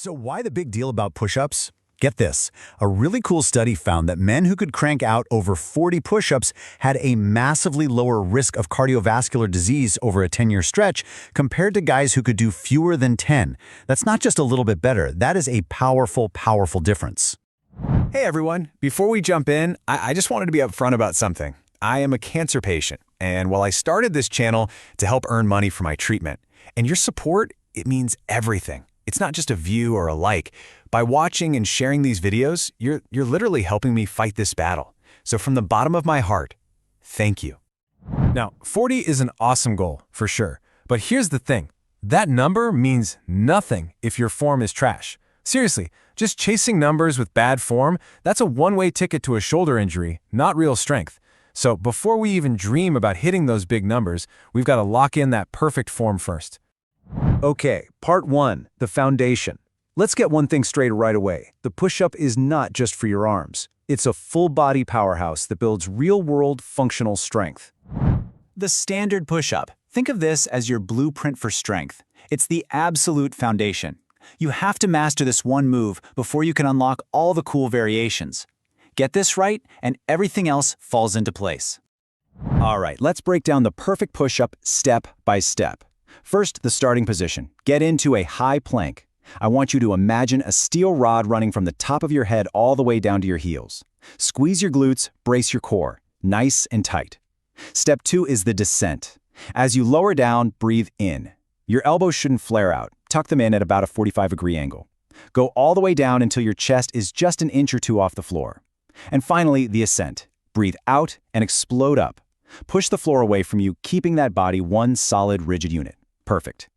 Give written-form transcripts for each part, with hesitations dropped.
So why the big deal about push-ups? Get this, a really cool study found that men who could crank out over 40 push-ups had a massively lower risk of cardiovascular disease over a 10-year stretch compared to guys who could do fewer than 10. That's not just a little bit better, that is a powerful, powerful difference. Hey everyone, before we jump in, I just wanted to be upfront about something. I am a cancer patient, and while I started this channel to help earn money for my treatment, and your support, it means everything. It's not just a view or a like. By watching and sharing these videos, you're literally helping me fight this battle. So from the bottom of my heart, thank you. Now, 40 is an awesome goal, for sure. But here's the thing. That number means nothing if your form is trash. Seriously, just chasing numbers with bad form, that's a one-way ticket to a shoulder injury, not real strength. So before we even dream about hitting those big numbers, we've got to lock in that perfect form first. Okay, part 1, the foundation. Let's get one thing straight right away. The push-up is not just for your arms. It's a full-body powerhouse that builds real-world functional strength. The standard push-up. Think of this as your blueprint for strength. It's the absolute foundation. You have to master this one move before you can unlock all the cool variations. Get this right, and everything else falls into place. All right, let's break down the perfect push-up step by step. First, the starting position. Get into a high plank. I want you to imagine a steel rod running from the top of your head all the way down to your heels. Squeeze your glutes, brace your core. Nice and tight. Step 2 is the descent. As you lower down, breathe in. Your elbows shouldn't flare out. Tuck them in at about a 45-degree angle. Go all the way down until your chest is just an inch or two off the floor. And finally, the ascent. Breathe out and explode up. Push the floor away from you, keeping that body one solid, rigid unit. Perfect.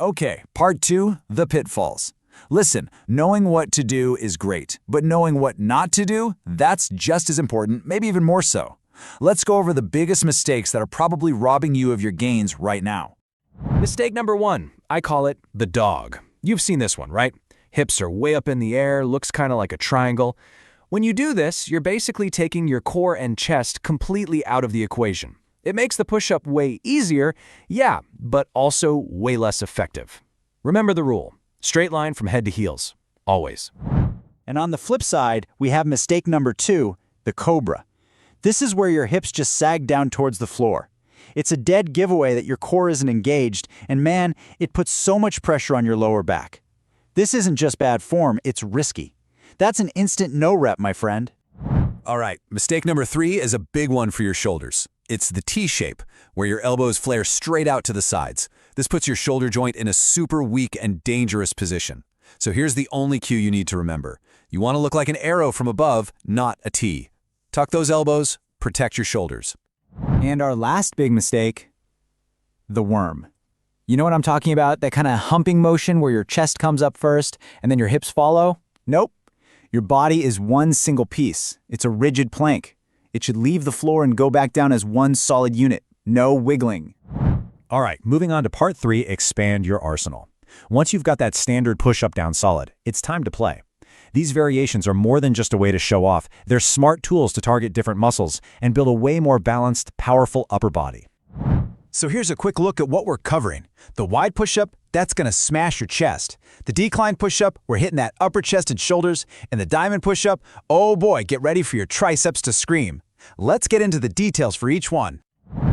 Okay, part 2, the pitfalls. Listen, knowing what to do is great, but knowing what not to do, that's just as important, maybe even more so. Let's go over the biggest mistakes that are probably robbing you of your gains right now. Mistake number 1, I call it the dog. You've seen this one, right? Hips are way up in the air, looks kind of like a triangle. When you do this, you're basically taking your core and chest completely out of the equation. It makes the push-up way easier, yeah, but also way less effective. Remember the rule, straight line from head to heels, always. And on the flip side, we have mistake number 2, the cobra. This is where your hips just sag down towards the floor. It's a dead giveaway that your core isn't engaged, and man, it puts so much pressure on your lower back. This isn't just bad form, it's risky. That's an instant no rep, my friend. All right, mistake number 3 is a big one for your shoulders. It's the T shape, where your elbows flare straight out to the sides. This puts your shoulder joint in a super weak and dangerous position. So here's the only cue you need to remember. You want to look like an arrow from above, not a T. Tuck those elbows, protect your shoulders. And our last big mistake, the worm. You know what I'm talking about? That kind of humping motion where your chest comes up first and then your hips follow? Nope. Your body is one single piece. It's a rigid plank. It should leave the floor and go back down as one solid unit. No wiggling. All right, moving on to part 3, expand your arsenal. Once you've got that standard push-up down solid, it's time to play. These variations are more than just a way to show off. They're smart tools to target different muscles and build a way more balanced, powerful upper body. So here's a quick look at what we're covering. The wide push-up, that's going to smash your chest. The decline push-up, we're hitting that upper chest and shoulders. And the diamond push-up, oh boy, get ready for your triceps to scream. Let's get into the details for each one.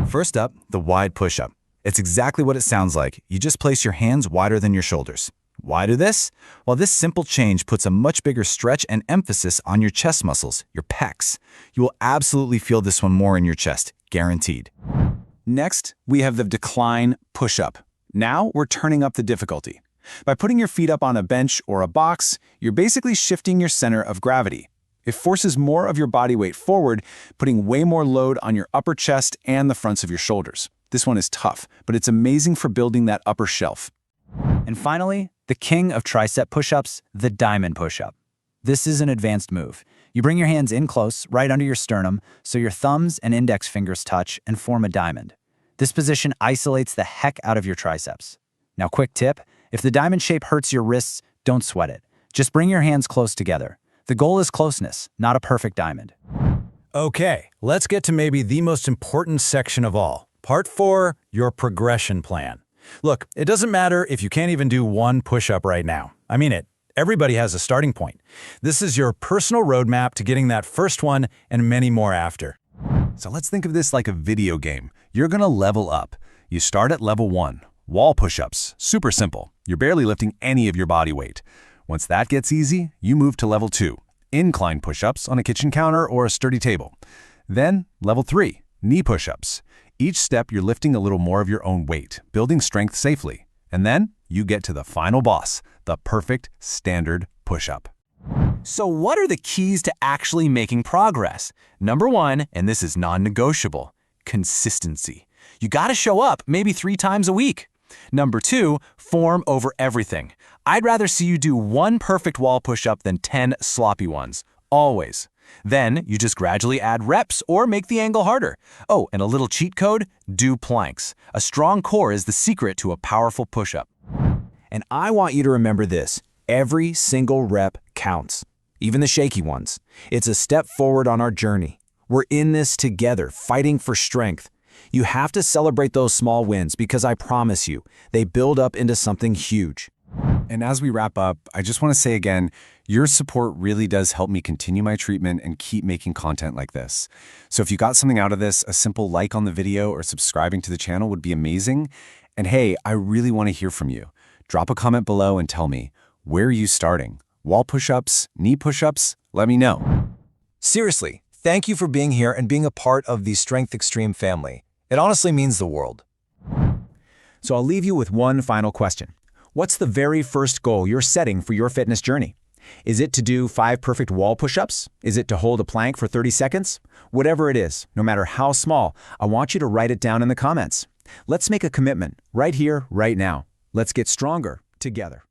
First up, the wide push-up. It's exactly what it sounds like. You just place your hands wider than your shoulders. Why do this? Well, this simple change puts a much bigger stretch and emphasis on your chest muscles, your pecs. You will absolutely feel this one more in your chest, guaranteed. Next, we have the decline push-up. Now we're turning up the difficulty. By putting your feet up on a bench or a box, you're basically shifting your center of gravity. It forces more of your body weight forward, putting way more load on your upper chest and the fronts of your shoulders. This one is tough, but it's amazing for building that upper shelf. And finally, the king of tricep push-ups, the diamond push-up. This is an advanced move. You bring your hands in close, right under your sternum, so your thumbs and index fingers touch and form a diamond. This position isolates the heck out of your triceps. Now, quick tip, if the diamond shape hurts your wrists, don't sweat it. Just bring your hands close together. The goal is closeness, not a perfect diamond. Okay, let's get to maybe the most important section of all. Part 4, your progression plan. Look, it doesn't matter if you can't even do one push-up right now. I mean it. Everybody has a starting point. This is your personal roadmap to getting that first one and many more after. So let's think of this like a video game. You're gonna level up. You start at level 1, wall push-ups. Super simple. You're barely lifting any of your body weight. Once that gets easy, you move to level 2, incline push-ups on a kitchen counter or a sturdy table. Then level 3, knee push-ups. Each step you're lifting a little more of your own weight, building strength safely. And then you get to the final boss, the perfect standard push-up. So what are the keys to actually making progress? Number 1, and this is non-negotiable, consistency. You gotta show up maybe 3 times a week. Number 2, form over everything. I'd rather see you do 1 perfect wall push-up than 10 sloppy ones, always. Then you just gradually add reps or make the angle harder. Oh, and a little cheat code, do planks. A strong core is the secret to a powerful push-up. And I want you to remember this. Every single rep counts, even the shaky ones. It's a step forward on our journey. We're in this together, fighting for strength. You have to celebrate those small wins because I promise you, they build up into something huge. And as we wrap up, I just want to say again, your support really does help me continue my treatment and keep making content like this. So if you got something out of this, a simple like on the video or subscribing to the channel would be amazing. And hey, I really want to hear from you. Drop a comment below and tell me, where are you starting? Wall push-ups, knee push-ups? Let me know. Seriously, thank you for being here and being a part of the Strength Extreme family. It honestly means the world. So I'll leave you with one final question. What's the very first goal you're setting for your fitness journey? Is it to do 5 perfect wall push-ups? Is it to hold a plank for 30 seconds? Whatever it is, no matter how small, I want you to write it down in the comments. Let's make a commitment right here, right now. Let's get stronger together.